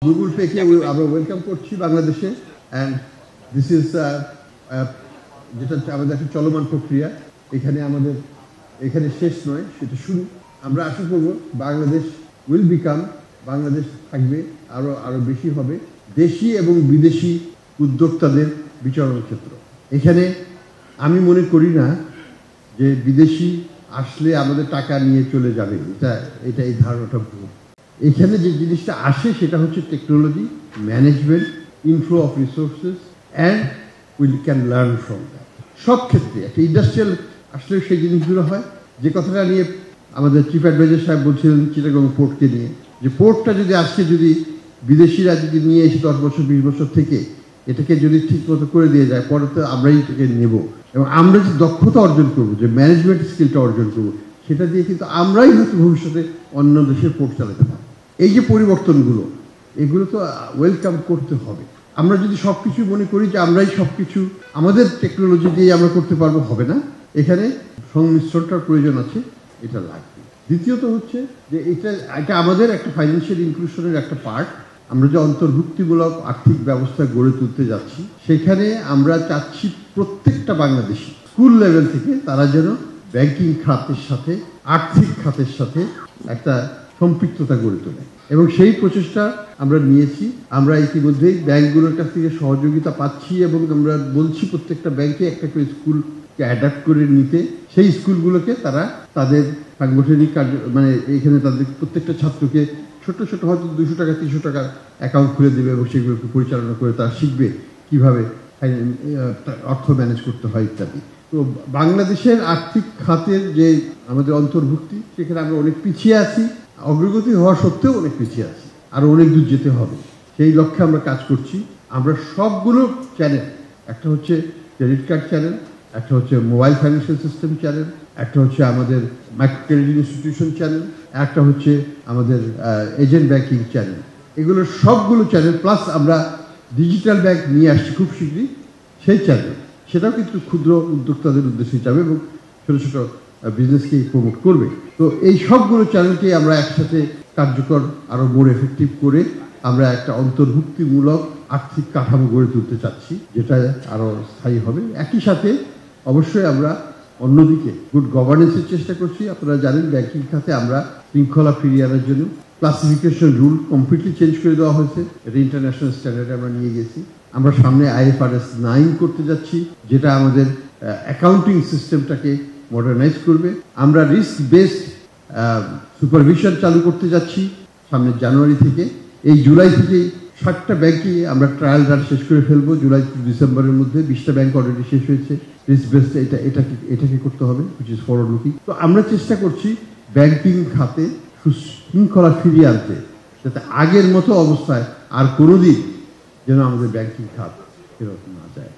Google পেকে আমরা welcome করছি বাংলাদেশে। অ্যান্ড দিস ইজ যেটা আমাদের একটা চলমান প্রক্রিয়া। এখানে শেষ নয়, সেটা শুরু। আমরা আশা করব বাংলাদেশ বাংলাদেশ থাকবে, আরো বেশি হবে দেশি এবং বিদেশি উদ্যোক্তাদের বিচরণ ক্ষেত্র। এখানে আমি মনে করি না যে বিদেশি আসলে আমাদের টাকা নিয়ে চলে যাবে, এই ধারণাটা ভুল। এখানে যে জিনিসটা আসে সেটা হচ্ছে technology, management, inflow of resources, and we can learn from that. সব ক্ষেত্রে একটা ইন্ডাস্ট্রিয়াল আসলে সেই জিনিসগুলো হয়। যে কথাটা নিয়ে আমাদের চিফ অ্যাডভাইজার সাহেব বলছিলেন চিটাগং পোর্টকে নিয়ে, যে পোর্টটা যদি বিদেশিরা যদি নিয়ে এসে 10 বছর 20 বছর থেকে এটাকে যদি ঠিক মতো করে দিয়ে যায়, পরে তো আমরাই এটাকে নেব, এবং আমরা যে দক্ষতা অর্জন করবো, যে ম্যানেজমেন্ট স্কিলটা অর্জন করবো, সেটা দিয়ে কিন্তু আমরাই হয়তো ভবিষ্যতে অন্য দেশের পোর্ট চালাতে পারবো। এই যে পরিবর্তনগুলো, এগুলো তো ওয়েলকাম করতে হবে। আমরা যদি সব কিছু মনে করি যে আমরাই সব কিছু আমাদের টেকনোলজি দিয়ে আমরা করতে পারবো, হবে না। এখানে সংমিশ্রণটার প্রয়োজন আছে, এটা লাগবে। দ্বিতীয়ত হচ্ছে যে এটা আমাদের একটা ফাইন্যান্সিয়াল ইনক্লুশনের একটা পার্ট। আমরা যে অন্তর্ভুক্তিমূলক আর্থিক ব্যবস্থা গড়ে তুলতে যাচ্ছি, সেখানে আমরা চাচ্ছি প্রত্যেকটা বাংলাদেশি স্কুল লেভেল থেকে তারা যেন ব্যাংকিং খাতের সাথে, আর্থিক খাতের সাথে একটা সম্পৃক্ততা গড়ে তোলে, এবং সেই প্রচেষ্টা আমরা নিয়েছি। আমরা ইতিমধ্যেই ব্যাংকগুলোর কাছ থেকে সহযোগিতা পাচ্ছি, এবং আমরা বলছি প্রত্যেকটা ব্যাংকে একটা করে স্কুলকে অ্যাডাপ্ট করে নিতে। সেই স্কুলগুলোকে তারা তাদের সাংগঠনিক মানে এখানে তাদের প্রত্যেকটা ছাত্রকে ছোট ছোট হয়তো 200 টাকা 300 টাকা অ্যাকাউন্ট খুলে দেবে, এবং সেগুলোকে পরিচালনা করে তারা শিখবে কীভাবে অর্থ ম্যানেজ করতে হয় ইত্যাদি। তো বাংলাদেশের আর্থিক খাতের যে আমাদের অন্তর্ভুক্তি, সেখানে আমরা অনেক পিছিয়ে আছি, অগ্রগতি হওয়া সত্ত্বেও অনেক পিছিয়ে আছি, আরও অনেক দূর যেতে হবে। সেই লক্ষ্যে আমরা কাজ করছি। আমরা সবগুলো চ্যানেল, একটা হচ্ছে ক্রেডিট কার্ড চ্যানেল, একটা হচ্ছে মোবাইল ফাইন্যান্সিয়াল সিস্টেম চ্যানেল, একটা হচ্ছে আমাদের মাইক্রো ক্রেডিট ইনস্টিটিউশন চ্যানেল, একটা হচ্ছে আমাদের এজেন্ট ব্যাংকিং চ্যানেল, এগুলো সবগুলো চ্যানেল, প্লাস আমরা ডিজিটাল ব্যাংক নিয়ে আসছি খুব শীঘ্রই, সেই চ্যানেল, সেটাও কিন্তু ক্ষুদ্র উদ্যোক্তাদের উদ্দেশ্যে যাবে এবং ছোটো ছোটো বিজনেসকেই প্রমোট করবে। তো এই সবগুলো চ্যানেলকে আমরা একসাথে কার্যকর, আরও মোর এফেক্টিভ করে আমরা একটা অন্তর্ভুক্তিমূলক আর্থিক কাঠামো গড়ে তুলতে চাচ্ছি, যেটা আরও স্থায়ী হবে। একই সাথে অবশ্যই আমরা অন্যদিকে গুড গভর্নেন্সের চেষ্টা করছি। আপনারা জানেন ব্যাংকিং খাতে আমরা শৃঙ্খলা ফিরিয়ে আনার জন্য ক্লাসিফিকেশন রুল কমপ্লিটলি চেঞ্জ করে দেওয়া হয়েছে, এটা ইন্টারন্যাশনাল স্ট্যান্ডার্ডে আমরা নিয়ে গেছি। আমরা সামনে IFRS 9 করতে যাচ্ছি, যেটা আমাদের অ্যাকাউন্টিং সিস্টেমটাকে মডার্নাইজ করবে। আমরা রিস্ক বেসড সুপারভিশন চালু করতে যাচ্ছি সামনে জানুয়ারি থেকে। এই জুলাই থেকেই 60টা ব্যাংকে আমরা ট্রায়াল রান শেষ করে ফেলবো। জুলাই ডিসেম্বরের মধ্যে 20টা ব্যাংক অলরেডি শেষ হয়েছে। রিস্ক বেসড এটাকে করতে হবে, হুইচ ইজ ফরওয়ার্ড লুকিং। তো আমরা চেষ্টা করছি ব্যাংকিং খাতে শৃঙ্খলা ফিরিয়ে আনতে, যাতে আগের মতো অবস্থায় আর কোনোদিন যেন আমাদের ব্যাংকিং খাত ফেরত না যায়।